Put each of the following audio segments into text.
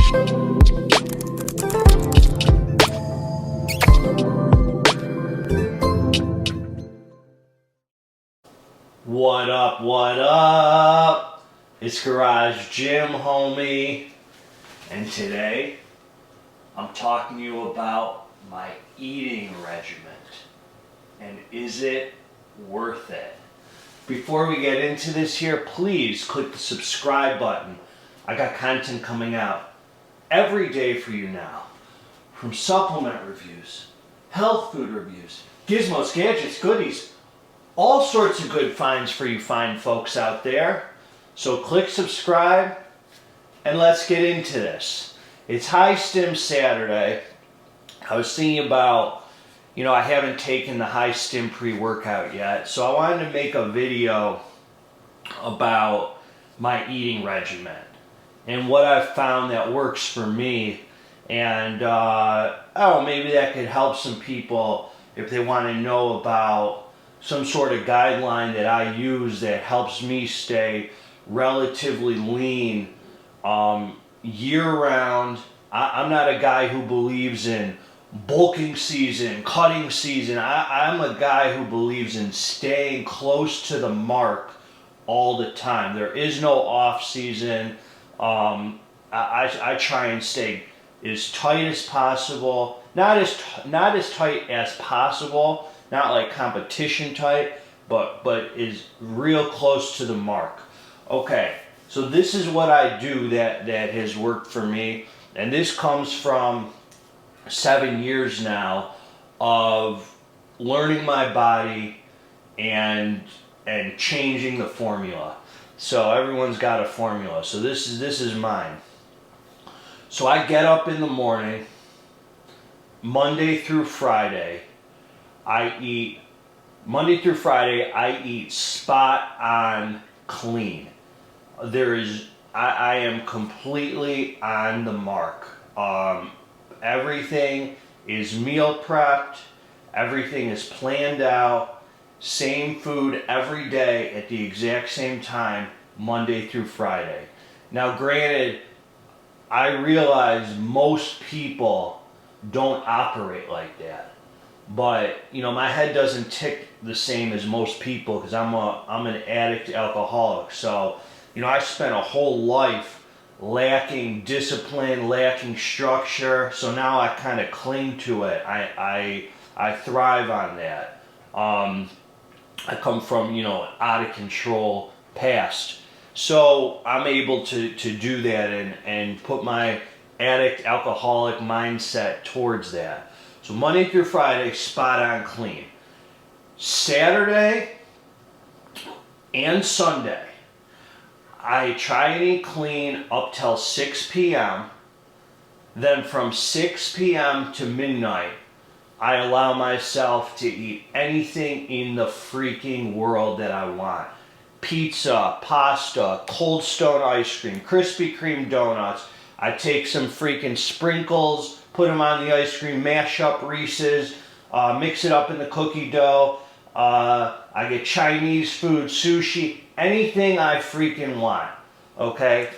What up, what up? It's Garage Gym Homie, and today I'm talking to you about my eating regimen, and is it worth it? Before we get into this here, please click the subscribe button. I got content coming out every day for you now, from supplement reviews, health food reviews, gizmos, gadgets, goodies, all sorts of good finds for you fine folks out there. So click subscribe and let's get into this. It's High Stim Saturday. I was thinking about, I haven't taken the High Stim pre-workout yet, so I wanted to make a video about my eating regimen and what I've found that works for me, and maybe that could help some people if they want to know about some sort of guideline that I use that helps me stay relatively lean year-round. I'm not a guy who believes in bulking season, cutting season. I'm a guy who believes in staying close to the mark all the time. There is no off season. I try and stay as tight as possible, not as tight as possible, not like competition tight, but is real close to the mark. Okay, so this is what I do that has worked for me, and this comes from 7 years now of learning my body and changing the formula. So everyone's got a formula. So this is mine. So I get up in the morning, Monday through Friday. I eat spot on clean. I am completely on the mark. Everything is meal prepped. Everything is planned out. Same food every day at the exact same time, Monday through Friday. Now, granted, I realize most people don't operate like that. But, my head doesn't tick the same as most people because I'm an addict alcoholic. So, I spent a whole life lacking discipline, lacking structure. So now I kind of cling to it. I thrive on that. I come from, out of control past. So I'm able to do that and put my addict alcoholic mindset towards that. So Monday through Friday, spot on clean. Saturday and Sunday, I try and eat clean up till 6 p.m. Then from 6 p.m. to midnight, I allow myself to eat anything in the freaking world that I want. Pizza, pasta, Cold Stone ice cream, Krispy Kreme donuts. I take some freaking sprinkles, put them on the ice cream, mash up Reese's, mix it up in the cookie dough. I get Chinese food, sushi, anything I freaking want. Okay?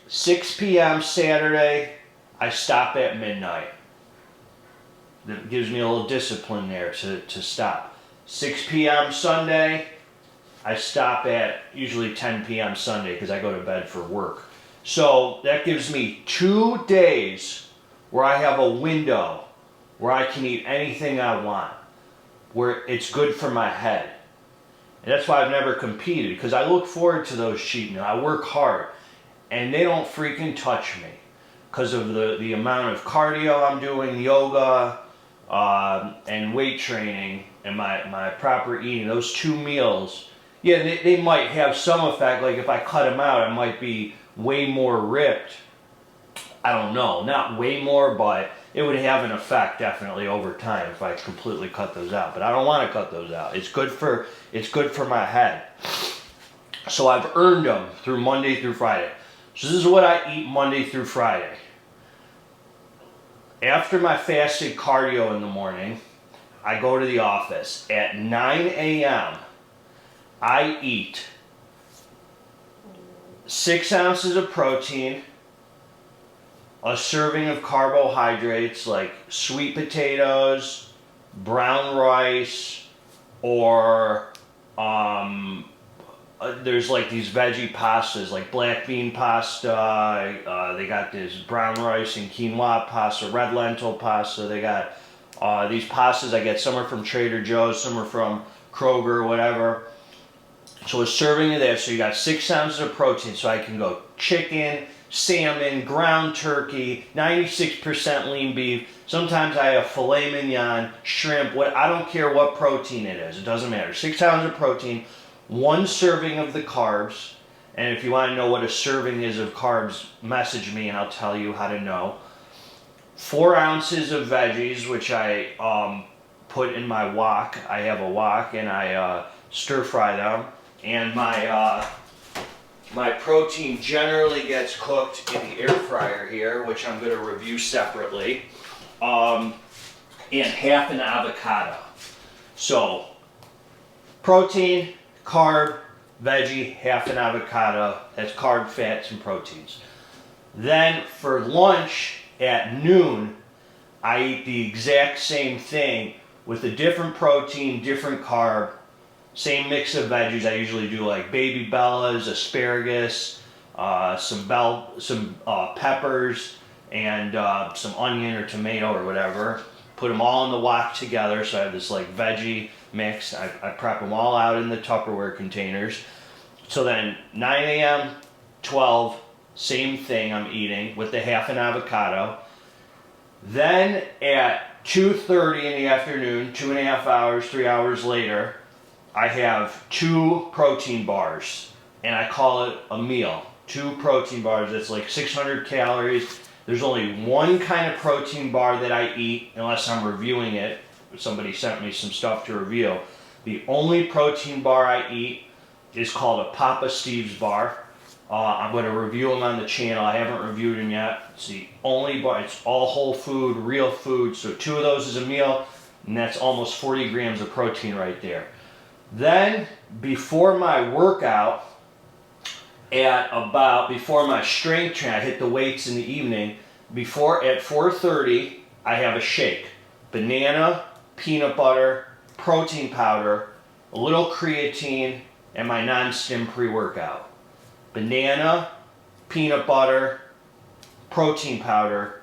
6 p.m. Saturday, I stop at midnight. That gives me a little discipline there to stop. 6 p.m. Sunday, I stop at usually 10 p.m. Sunday because I go to bed for work. So that gives me 2 days where I have a window where I can eat anything I want, where it's good for my head. And that's why I've never competed, because I look forward to those cheat meals. I work hard, and they don't freaking touch me because of the amount of cardio I'm doing, yoga, and weight training, and my proper eating. Those 2 meals, yeah, they might have some effect. Like if I cut them out, I might be way more ripped. I don't know, not way more, but it would have an effect definitely over time if I completely cut those out. But I don't want to cut those out. It's good for my head. So I've earned them through Monday through Friday. So this is what I eat Monday through Friday. After my fasted cardio in the morning, I go to the office. At 9 a.m., I eat 6 ounces of protein, a serving of carbohydrates like sweet potatoes, brown rice, or there's like these veggie pastas like black bean pasta. They got this brown rice and quinoa pasta, red lentil pasta. They got these pastas I get. Some are from Trader Joe's, some are from Kroger, whatever. So a serving of that, so you got 6 ounces of protein. So I can go chicken, salmon, ground turkey, 96% lean beef. Sometimes I have filet mignon, shrimp. I don't care what protein it is. It doesn't matter. 6 ounces of protein, 1 serving of the carbs. And if you want to know what a serving is of carbs, message me and I'll tell you how to know. 4 ounces of veggies, which I put in my wok. I have a wok and I stir fry them. And my protein generally gets cooked in the air fryer here, which I'm going to review separately. And half an avocado. So, protein, carb, veggie, half an avocado. That's carb, fats, and proteins. Then for lunch at noon, I eat the exact same thing with a different protein, different carb, same mix of veggies. I usually do like baby bellas, asparagus, some peppers, and some onion or tomato or whatever. Put them all in the wok together, so I have this like veggie mix. I prep them all out in the Tupperware containers. So then 9 a.m., 12, same thing I'm eating with the half an avocado. Then at 2:30 in the afternoon, 2.5 hours, 3 hours later, I have 2 protein bars, and I call it a meal. 2 protein bars. It's like 600 calories. There's only 1 kind of protein bar that I eat, unless I'm reviewing it. Somebody sent me some stuff to review. The only protein bar I eat is called a Papa Steve's bar. I'm going to review them on the channel. I haven't reviewed them yet. It's the only bar. It's all whole food, real food. So 2 of those is a meal, and that's almost 40 grams of protein right there. Then, before my workout, before my strength training, I hit the weights in the evening. At 4:30, I have a shake. Banana, peanut butter, protein powder, a little creatine, and my non-stim pre-workout. Banana, peanut butter, protein powder,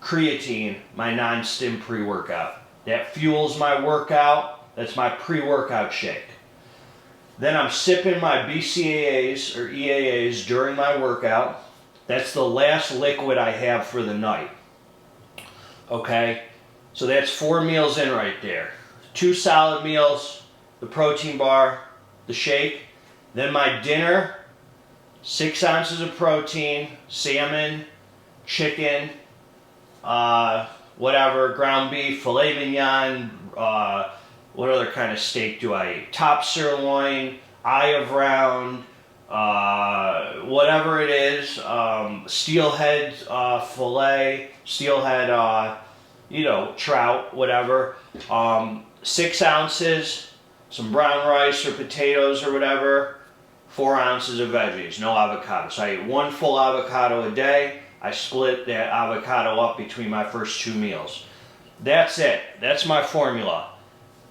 creatine, my non-stim pre-workout. That fuels my workout. That's my pre-workout shake. Then I'm sipping my BCAAs or EAAs during my workout. That's the last liquid I have for the night. Okay? So that's 4 meals in right there. 2 solid meals, the protein bar, the shake. Then my dinner, 6 ounces of protein, salmon, chicken, whatever, ground beef, filet mignon, what other kind of steak do I eat? Top sirloin, eye of round, whatever it is, steelhead fillet, steelhead, trout, whatever. 6 ounces, some brown rice or potatoes or whatever, 4 ounces of veggies, no avocado. So I eat 1 full avocado a day. I split that avocado up between my first 2 meals. That's it. That's my formula.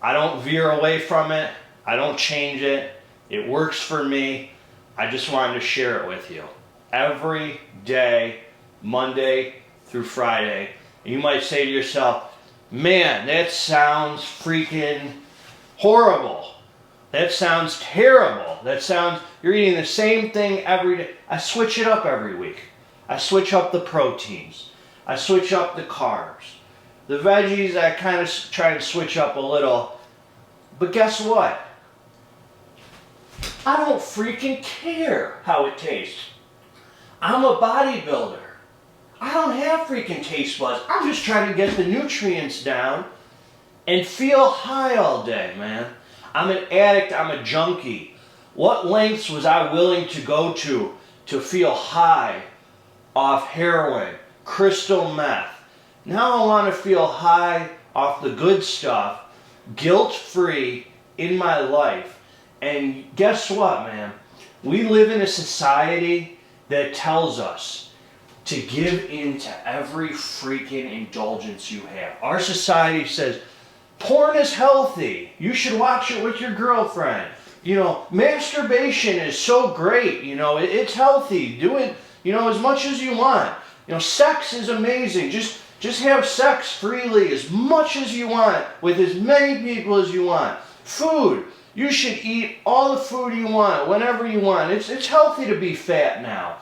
I don't veer away from it. I don't change it. It works for me. I just wanted to share it with you. Every day, Monday through Friday. And you might say to yourself, man, that sounds freaking horrible. That sounds terrible. You're eating the same thing every day. I switch it up every week. I switch up the proteins. I switch up the carbs. The veggies, I kind of try to switch up a little. But guess what? I don't freaking care how it tastes. I'm a bodybuilder. I don't have freaking taste buds. I'm just trying to get the nutrients down and feel high all day, man. I'm an addict. I'm a junkie. What lengths was I willing to go to feel high off heroin, crystal meth? Now I want to feel high off the good stuff, guilt-free in my life. And guess what, man? We live in a society that tells us to give in to every freaking indulgence you have. Our society says, porn is healthy. You should watch it with your girlfriend. You know, masturbation is so great. You know, it's healthy. Do it, you know, as much as you want. You know, sex is amazing. Just have sex freely as much as you want with as many people as you want. Food. You should eat all the food you want, whenever you want. It's healthy to be fat now.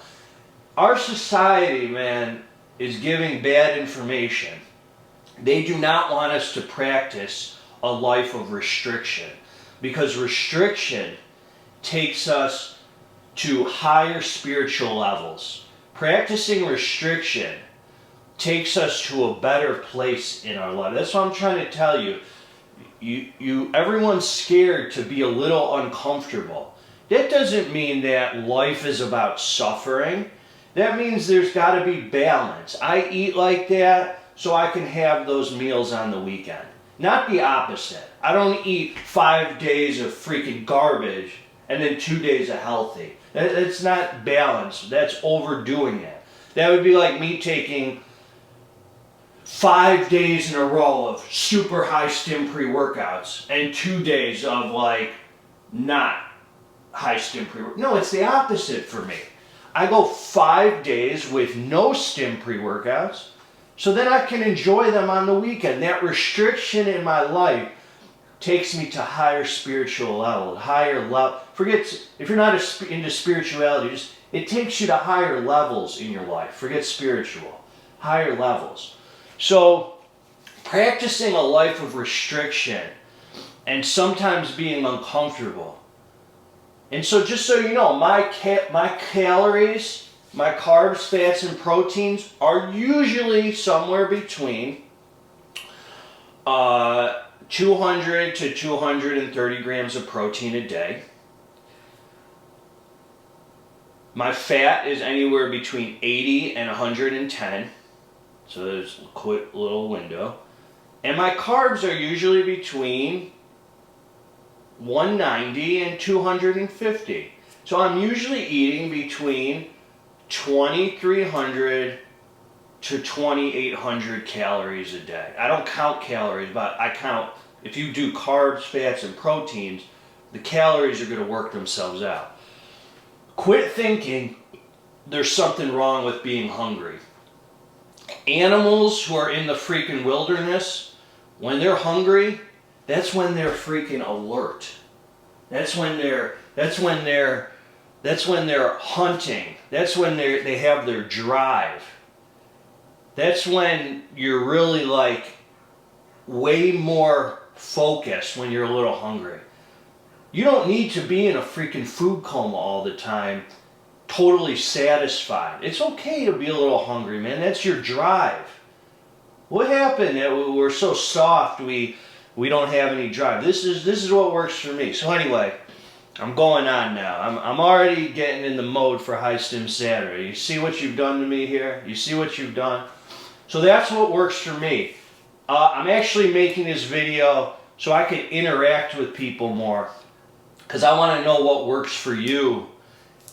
Our society, man, is giving bad information. They do not want us to practice a life of restriction, because restriction takes us to higher spiritual levels. Practicing restriction takes us to a better place in our life. That's what I'm trying to tell you. Everyone's scared to be a little uncomfortable. That doesn't mean that life is about suffering. That means there's got to be balance. I eat like that so I can have those meals on the weekend. Not the opposite. I don't eat 5 days of freaking garbage and then 2 days of healthy. That's not balance. That's overdoing it. That would be like me taking 5 days in a row of super high stim pre-workouts and 2 days of like not high stim pre-workouts. No, it's the opposite for me. I go 5 days with no stim pre-workouts so then I can enjoy them on the weekend. That restriction in my life takes me to higher spiritual level, higher level. Forget, if you're not into spirituality, it takes you to higher levels in your life. Forget spiritual, higher levels. So practicing a life of restriction and sometimes being uncomfortable. And so just so you know, my calories, my carbs, fats, and proteins are usually somewhere between 200 to 230 grams of protein a day. My fat is anywhere between 80 and 110. So there's a quick little window. And my carbs are usually between 190 and 250. So I'm usually eating between 2,300 to 2,800 calories a day. I don't count calories, but I count, if you do carbs, fats, and proteins, the calories are going to work themselves out. Quit thinking there's something wrong with being hungry. Animals who are in the freaking wilderness, when they're hungry, that's when they're freaking alert. That's when they're hunting. That's when they have their drive. That's when you're really like way more focused when you're a little hungry. You don't need to be in a freaking food coma all the time, totally satisfied. It's okay to be a little hungry, man. That's your drive. What happened that we're so soft we don't have any drive? This is what works for me. So anyway, I'm going on now. I'm already getting in the mode for High Stim Saturday. You see what you've done to me here? You see what you've done? So that's what works for me. I'm actually making this video so I can interact with people more, because I want to know what works for you.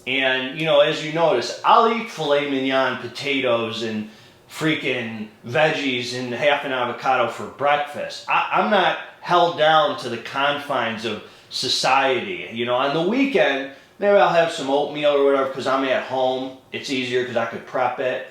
And, you know, as you notice, I'll eat filet mignon, potatoes, and freaking veggies and half an avocado for breakfast. I'm not held down to the confines of society. You know, on the weekend, maybe I'll have some oatmeal or whatever because I'm at home. It's easier because I could prep it.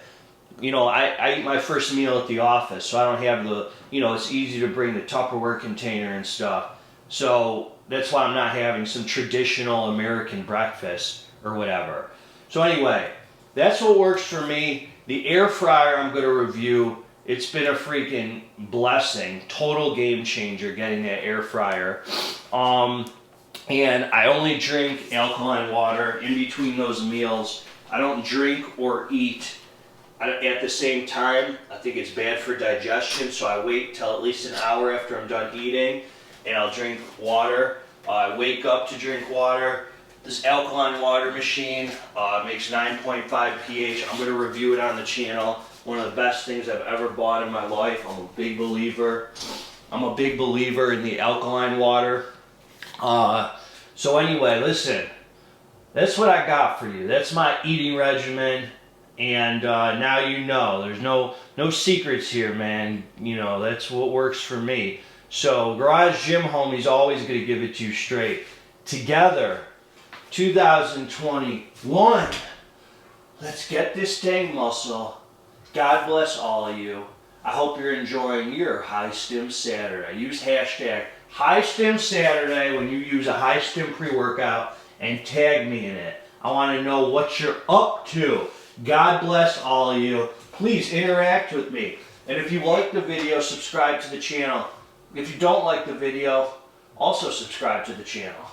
You know, I eat my first meal at the office, so I don't have the, you know, it's easy to bring the Tupperware container and stuff. So that's why I'm not having some traditional American breakfast or whatever. So anyway, that's what works for me. The air fryer I'm going to review. It's been a freaking blessing, total game changer getting that air fryer. And I only drink alkaline water in between those meals. I don't drink or eat at the same time. I think it's bad for digestion, so I wait till at least an hour after I'm done eating and I'll drink water. I wake up to drink water. This alkaline water machine makes 9.5 pH. I'm going to review it on the channel. One of the best things I've ever bought in my life. I'm a big believer. I'm a big believer in the alkaline water. So anyway, listen. That's what I got for you. That's my eating regimen. And now you know. There's no secrets here, man. You know, that's what works for me. So Garage Gym Homie's always going to give it to you straight. Together, 2021. Let's get this dang muscle. God bless all of you. I hope you're enjoying your High Stim Saturday. Use hashtag High Stim Saturday when you use a high stim pre-workout and tag me in it. I want to know what you're up to. God bless all of you. Please interact with me. And if you like the video, subscribe to the channel. If you don't like the video, also subscribe to the channel.